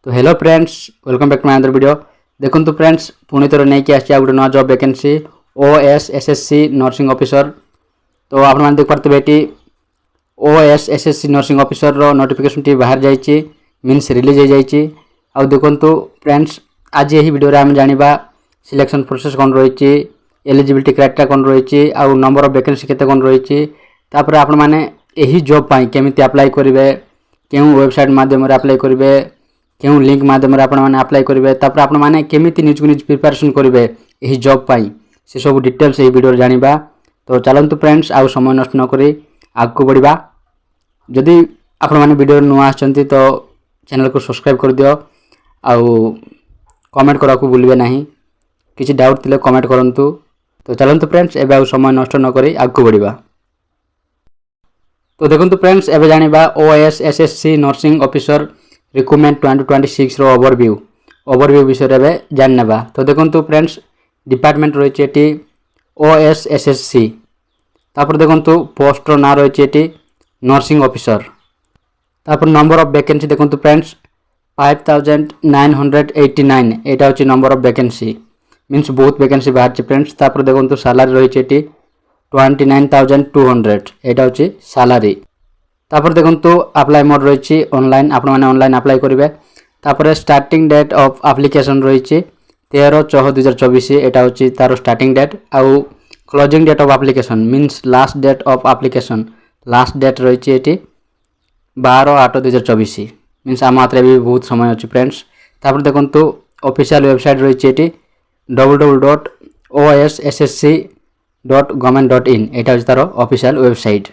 तो hello friends, welcome back to my other video. देखो friends, पुणी थर नहीं कि आसी गोटे नया job vacancy OSSC nursing officer. तो आप देख पारे ये OSSC नर्सिंग ऑफिसर रो नोटिफिकेशन टी बाहर जाइए, मीन्स रिलीज हो जाइए। आउ देखो फ्रेंड्स, आज यही वीडियो आम जाना सिलेक्शन प्रोसेस कौन रही, एलिजिबिलिटी क्राइटेरिया कौन रही, आउ नंबर ऑफ वैकेंसी केते कौन रही, तापर आपण माने यही जॉब पाई केमिति अप्लाई करेंगे, क्यों वेबसाइट माध्यम अप्लाई करेंगे, क्यों लिंक माध्यम अप्लाई करेंगे, तापर आपण माने केमिति निज को निज प्रिपरेशन करेंगे यही जॉब पाई, से सब डिटेल्स यही वीडियो जानिबा। तो चलतु फ्रेंड्स, आउ समय नष्ट न करी आगको बढ़िबा। जदि आपण माने वीडियो नुआ आछंती तो चैनल को सब्सक्राइब कर दियो, आउ कमेंट करा को भूलिबे नहीं। किसी डाउट थिले कमेंट करंतु। तो चलतु फ्रेंड्स, एबे आउ समय नष्ट न करी आगको बढ़िबा। तो देखो फ्रेंड्स, एबे जानिबा OSSC नर्सिंग ऑफिसर रिक्रूटमेंट 2026 रो ओवरव्यू विषय रे जाननेबा। तो देखो फ्रेंड्स, डिपार्टमेंट रही है OSSC, तापर देखो पोस्ट रो ना रही है नर्सिंग ऑफिसर, तापर नंबर ऑफ वैकेंसी देखो फ्रेंड्स 5989 एटा होची नंबर ऑफ वैकेंसी, मीन्स बहुत वैकेंसी बाहर फ्रेंड्स। तापर देखो सैलरी रही है 29,200 एटा होची सैलरी। तापर देखो अप्लाई मोड रही ऑनलाइन, आपण माने ऑनलाइन अप्लाई करेंगे। तापर स्टार्टिंग डेट ऑफ एप्लिकेशन रही 13/4/2024 एटा होची तार स्टार्टिंग डेट। आउ closing date of application means last date of application, last date रही 12/8/2024, मीन्स आम हाथ भी बहुत समय अच्छी फ्रेंड्स। तापर देखो ऑफिशियल वेबसाइट रही www.ossc.government.in एटा होची तार ऑफिशियल वेबसाइट।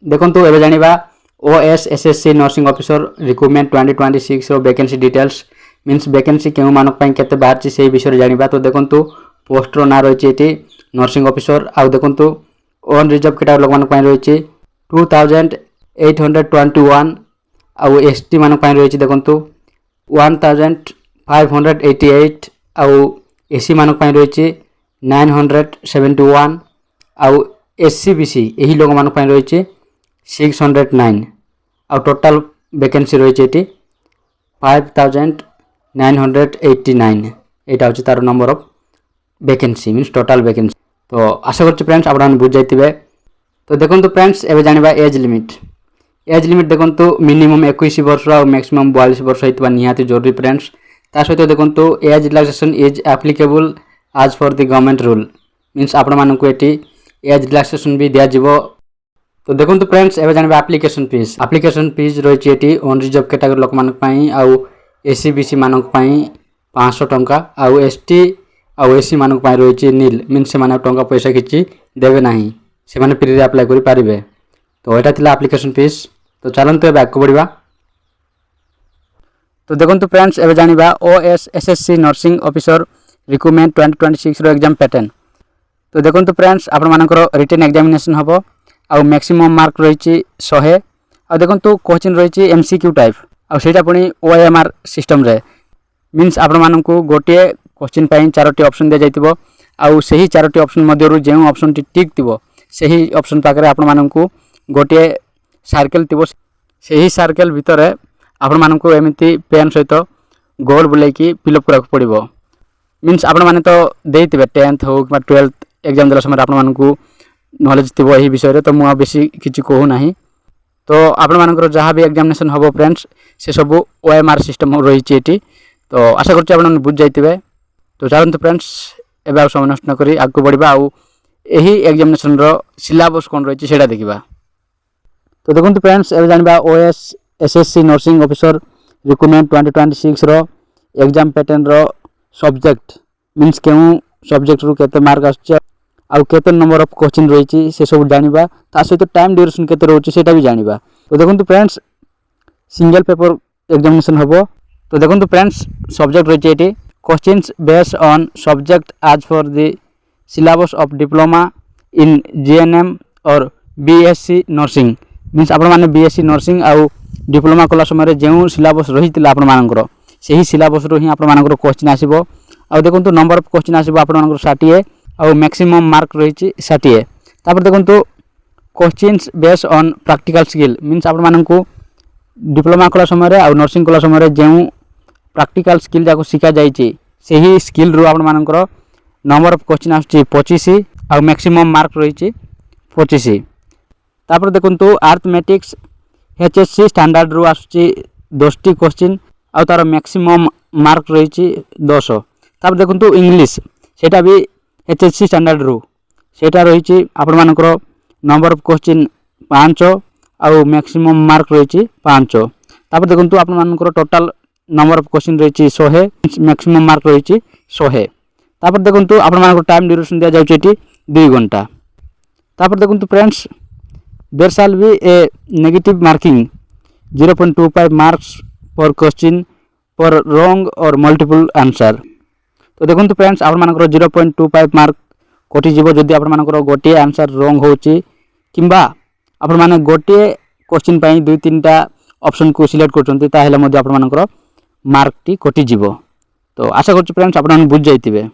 देखो एबे जानिबा OSSC नर्सिंग ऑफिसर रिक्रूटमेंट 2026 रो वैकेंसी डिटेल्स, मीन्स वैकेंसी केउ मानक पई केते बाहर से विषय जानिबा। तो देखो पोस्ट रो ना रही है नर्सिंग ऑफिसर। आउ देखो ऑन रिजर्व कैटेगरी लोक मानक पई रही 2821, आउ ST मानक पई रही देखो 1588, आउ SC मानक पई रही 971, आउ SC/BC यही लोक मानक पई रही 609, आउ टोटल वैकेंसी रही 5989 एटा होची तार number of vacancy, means total vacancy. तो आशा करछि फ्रेंड्स आपण बुझ जाइतिबे। तो देखो फ्रेंड्स, एबे जानिबा एज लिमिट देखो मिनिमम 21 वर्ष और मैक्सिमम 42 वर्ष होइतबा निहाती जरूरी फ्रेंड्स। ता सहित देखो एज रिलैक्सेशन इज एप्लीकेबल आज for the government rule, means आपण मानकु एटी एज रिलैक्सेशन भी दिया जिवो। तो देखो फ्रेंड्स, एबे जानिबा एप्लीकेशन फीस रही है ऑन रिजर्व कैटेगरी लोक मानक पई, आउ SC/BC मानक पई 500 टंका, आउ ST आउ SC मानक पई रही नील, मीन्स से माने टंका पैसा किछि देबे नाही, से माने फ्री रे अप्लाई करि पारिबे। तो एटा थिला एप्लीकेशन फीस। तो चलंतु एबे आगको बढ़िबा। तो देखो फ्रेंड्स, एबे जानिबा OSSC नर्सिंग ऑफिसर रिक्रूटमेंट 2026 रो एग्जाम पैटर्न। तो देखो फ्रेंड्स, आपण मानकर रिटन एग्जामिनेशन हबो, आउ मैक्सिमम मार्क रही 100, आ देखो क्वेश्चन रही MCQ टाइप, आ सेटा पुणी OMR सिस्टम रे, मीन्स आपण मानकु गोटे क्वेश्चन पई 4टी ऑप्शन दे जाइतिबो, आउ सही 4टी ऑप्शन मध्यरु जेउ ऑप्शन टी टिक थिबो सही ऑप्शन पाखरे आपण मानकु गोटे सर्कल थिबो, सही सर्कल भितर आपण मानकु एमिति पेन सहित गोल बुलाई की फिलअप करा पड़िबो। मीन्स आपण माने तो देइतिबे 10th हो कि 12th एग्जाम देला समय आपण मानकु नॉलेज थिबो एही विषय रे। तो मु बेसी किछि कहू नाही। तो आपण मानकर जहाँ भी एग्जामिनेशन हबो फ्रेंड्स, से सब OMR सिस्टम रही एटी। तो आशा करछि आपण बुझ जाइतिबे। तो चलंतु फ्रेंड्स, एबे समय नष्ट न करी आगको बढ़िबा, आउ एही एग्जामिनेशन रो सिलेबस कोन रही सेटा देखिबा। तो देखो फ्रेंड्स, एबे जानिबा OSSC नर्सिंग ऑफिसर रिक्रूटमेंट 2026 रो एग्जाम पैटर्न रो सब्जेक्ट, मीन्स केउ सब्जेक्ट रो केते मार्क आछे, आउ केते नंबर ऑफ क्वेश्चन रही से सब जानिबा। ता सहित टाइम ड्यूरेशन केते रहउची सेटा भी जानिबा। तो देखो फ्रेंड्स, सिंगल पेपर एग्जामिनेशन हबो। तो देखो फ्रेंड्स, सब्जेक्ट रही eighty questions based on subject as for the syllabus of diploma in GNM और BSc नर्सिंग, मीन्स आपण माने BSc नर्सिंग आउ डिप्लोमा कला समय जेउ सिलेबस रहितिला आपण मानकर सही सिलेबस रो ही आपण मानकर क्वेश्चन आसीबो। आउ देखो नंबर ऑफ क्वेश्चन आसीबो आपण मानकर 60 आउ मैक्सिमम मार्क रही 60। तापर देखो questions based on practical skill, means आपण मानकु डिप्लोमा कला समय आउ नर्सिंग कला समय जेउ ପ୍ରାକ୍ଟିକାଲ ସ୍କିଲ୍ ଯାକ ଶିଖାଯାଇଛି ସେହି ସ୍କିଲ୍ରୁ ଆପଣମାନଙ୍କର ନମ୍ବର ଅଫ୍ କ୍ୱେଶ୍ଚିନ୍ ଆସୁଛି 25 ଆଉ ମ୍ୟାକ୍ସିମମ୍ ମାର୍କ ରହିଛି 25। ତାପରେ ଦେଖନ୍ତୁ ଆର୍ଥମେଟିକ୍ସ HSC ଷ୍ଟାଣ୍ଡାର୍ଡ଼ରୁ ଆସୁଛି 10ଟି କ୍ୱେଶ୍ଚିନ୍ ଆଉ ତା'ର ମ୍ୟାକ୍ସିମମ୍ ମାର୍କ ରହିଛି 10। ତାପରେ ଦେଖନ୍ତୁ ଇଂଲିଶ ସେଇଟା ବି HSC ଷ୍ଟାଣ୍ଡାର୍ଡ଼ରୁ ସେଇଟା ରହିଛି ଆପଣମାନଙ୍କର ନମ୍ବର ଅଫ୍ କ୍ୱେଶ୍ଚିନ୍ 5 ଆଉ ମ୍ୟାକ୍ସିମମ୍ ମାର୍କ ରହିଛି 5। ତାପରେ ଦେଖନ୍ତୁ ଆପଣମାନଙ୍କର ଟୋଟାଲ ନମ୍ବର ଅଫ୍ କ୍ୱେଶ୍ଚିନ୍ ରହିଛି 100, ମ୍ୟାକ୍ସିମମ୍ ମାର୍କ ରହିଛି 100। ତାପରେ ଦେଖନ୍ତୁ ଆପଣମାନଙ୍କର ଟାଇମ୍ ଡ୍ୟୁରେସନ୍ ଦିଆଯାଉଛି ଏଠି 2 ଘଣ୍ଟା। ତାପରେ ଦେଖନ୍ତୁ friends there shall be a negative marking 0.25 marks per question for wrong or multiple answer। तो देखो फ्रेंड्स आपनकर 0.25 मार्क कटिଯିବ ଯଦି ଆପଣମାନଙ୍କର ଗୋଟିଏ आंसर रॉन्ग होची किंबा आपण माने गोटिए क्वेश्चन पई 2-3टा ऑप्शन को सिलेक्ट करचंती ताहेले मध्ये आपनମାନଙ୍କର मार्क टी कटिଯିବ। तो आशा करछु फ्रेंड्स आपण बुझ जाइतिबे।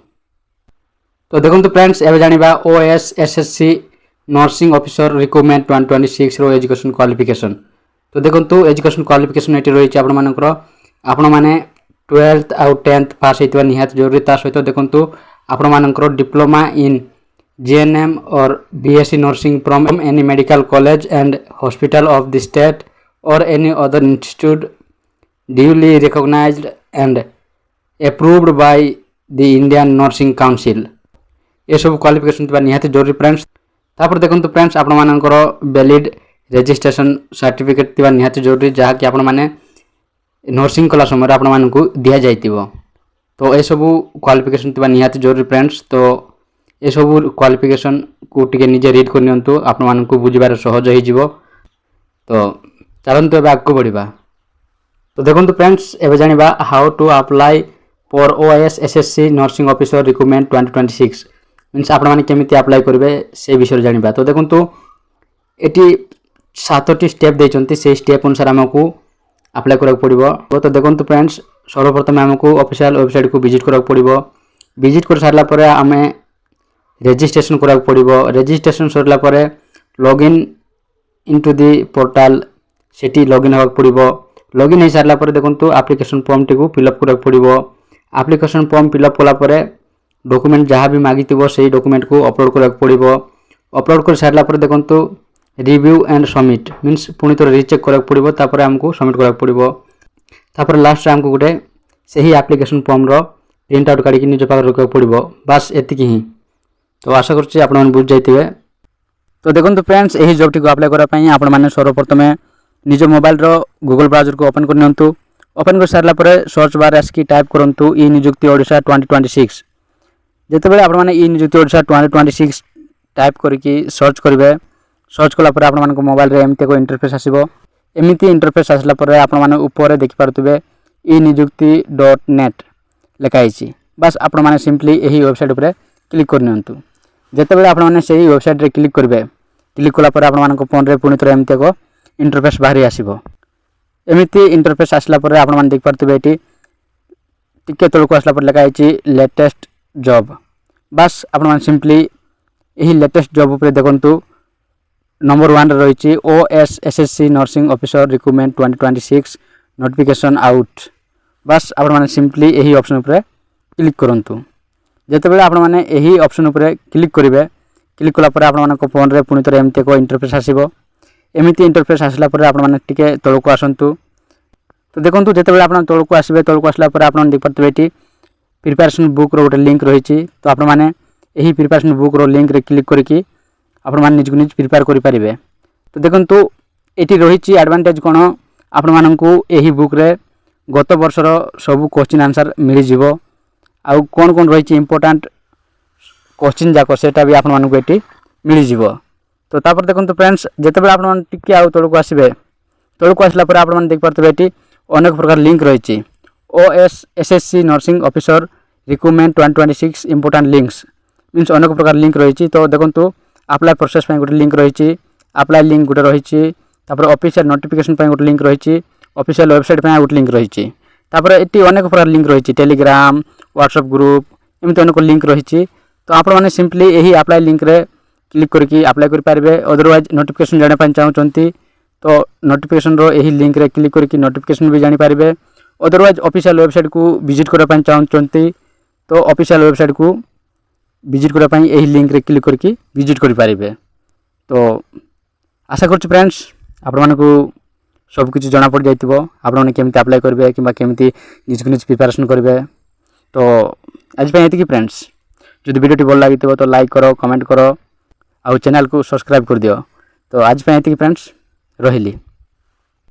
तो देखो फ्रेंड्स एबे जानिबा OS SSC nursing officer recruitment 2026 रो एजुकेशन क्वालिफिकेशन। तो देखो एजुकेशन क्वालिफिकेशन एटी रही आपण माने 12th आउ 10th पास होइतबा निहात जरूरी। ता सहित देखो आपण मानकर डिप्लोमा इन GNM और BSc nursing from any medical college and hospital of the state और any other institute duly recognised and approved by the Indian nursing council. ये सब क्वालिफिकेशन तिबा निहात जरूरी फ्रेंड्स। तापर देखो फ्रेंड्स आपण मानकर वैलिड रजिस्ट्रेशन सर्टिफिकेट तिबा निहात जरूरी जहा कि आपण माने नर्सिंग कला समय आपण मानकु दिया जाइतिबो। तो ये सब क्वालिफिकेशन तिबा निहात जरूरी फ्रेंड्स। तो ये सब क्वालिफिकेशन को टिके निजे रीड कर नियंतु आपण मानकु बुझिबार सहज होई जिवो। तो चलंतु एबे आगको बढ़िबा। तो देखो फ्रेंड्स एबे जानिबा how to apply for OS SSC nursing officer recruitment 2026 means आपण माने केमिति अप्लाई करबे से विषय जानिबा। तो देखंतु एटी 7टी स्टेप देचंती से स्टेप अनुसार हमकु अप्लाई करक पड़िबो। तो देखंतु फ्रेंड्स सर्वप्रथम हमकु ऑफिशियल वेबसाइट को विजिट करक पड़िबो। विजिट कर सारला परे हमें रजिस्ट्रेशन करक पड़िबो। रजिस्ट्रेशन सरला परे लॉगिन इनटू द पोर्टल सेटी लॉगिन होक पड़िबो। लॉगिन हे सारला परे देखंतु एप्लीकेशन फॉर्म टिकु फिलअप करक पड़िबो। एप्लीकेशन फॉर्म फिलअप कला परे डॉक्यूमेंट जहाँ भी मागिथिबो सेही डॉक्यूमेंट को अपलोड करक पड़िबो। अपलोड कर सारला पर देखंतु रिव्यू एंड सबमिट मीन्स पुणी थोड़ा रीचेक करक पड़िबो। तापर हमको सबमिट करक पड़िबो। तापर लास्ट हमको गोटे सेही एप्लीकेशन फॉर्म रो प्रिंट आउट काढी निज पाखरे रखक पड़िबो। बस एतिकी ही। तो आशा करछि आपण मन बुझ जाइतिबे। तो देखंतु फ्रेंड्स एही जॉब टी को अप्लाई करा पई आपण माने सर्वप्रथम निज मोबाइल रो गूगल ब्राउजर को ओपन कर नियंतु। ओपन कर सारला पर सर्च बार आसकी टाइप करंतु ई नियुक्ति ओडिशा 2026। जेते बेले आपण माने ई नियुक्ति ओडिशा 2026 टाइप करके सर्च करिवे। सर्च कला पर आपण मानको मोबाइल रे एमते को इंटरफेस आसीबो। एमिति इंटरफेस आसला पर आपण माने ऊपर देखि पारतुबे ई नियुक्ति.net लेखा आइछि। बस आपण माने सिंपली एही वेबसाइट ऊपर क्लिक कर नियंतु। जेते बेले आपण माने सेही वेबसाइट रे क्लिक करिवे क्लिक कला पर आपण मानको फोन रे पुनी थोर एमते को इंटरफेस बाहरी आसीबो। एमिति इंटरफेस आसला पर आपण माने देख पारतुबे एटी टिके तळको आसला पर लेखा आइछि लेटेस्ट जॉब। बस आपण माने सिंपली यही लेटेस्ट जॉब ऊपर देखंतु नंबर 1 रे रहिछि OS SSC nursing officer recruitment 2026 notification out. बस आपण माने सिंपली यही ऑप्शन ऊपर क्लिक करंतु। जेते बेले आपण माने यही ऑप्शन ऊपर क्लिक करिवे क्लिक कला पर आपण मानको फोन रे पुनी तरे एमते को इंटरफेस आसीबो। एमिति इंटरफेस आसला पर आपण माने टिके तळको आसंतु। तो देखंतु जेते बेले आपण तळको आसीबे तळको आसला पर आपण देख पारतबे एटी प्रिपरेशन बुक रो गोटे लिंक रही। तो आपण माने यही प्रिपरेशन बुक रो लिंक रे क्लिक करके आपण माने निज निज प्रिपेयर करि परिबे। तो देखंतु एटी रही एडवांटेज कोन आपण माननकु यही बुक रे गत वर्ष रो सब क्वेश्चन आंसर मिल जिवो। आ कोन कोन रही इंपोर्टेंट क्वेश्चन जाको सेटा भी आपण माननकु एटी मिल जिवो। तो तापर देखंतु फ्रेंड्स जेते बेले आपण माने टिके आउ तळको आसीबे तळको आसला पर आपण माने देख पारतबे एटी अनेक प्रकार लिंक रही। OS SSC nursing officer recruitment 2026 important links means अनेक प्रकार लिंक रही। तो देखंतु अप्लाई प्रोसेस पे गोटे लिंक रही। अप्लाई लिंक गोटे रही। तापर ऑफिशियल नोटिफिकेशन पे गोटे लिंक रही। ऑफिशियल वेबसाइट पे गोटे लिंक रही। तापर एटी अनेक प्रकार लिंक रही टेलीग्राम व्हाट्सएप ग्रुप एमती अनेक लिंक रही। तो आपण माने सिंपली यही अप्लाई लिंक रे क्लिक करके अप्लाई कर पारिबे। अदरवाइज नोटिफिकेशन जाने पाई चाहउचंती तो नोटिफिकेशन रो यही लिंक रे क्लिक करके नोटिफिकेशन भी जानि पारिबे। अदरवाइज ऑफिशियल वेबसाइट को विजिट करने चाहते तो ऑफिशियल वेबसाइट को विजिट करने यही लिंक रे क्लिक करके विजिट करें। तो आशा कर फ्रेंड्स आपण मानकु सब किसी जना पड़ जाइथिबो आपने केमती अप्लाई करेंगे कि केमती निज को निज प्रिपरेशन करेंगे। तो आज ये फ्रेंड्स जब वीडियो भल लगी तो लाइक करो, कमेंट करो, आउ चैनल को सब्सक्राइब कर दियो। तो आज ये फ्रेंड्स रहिली।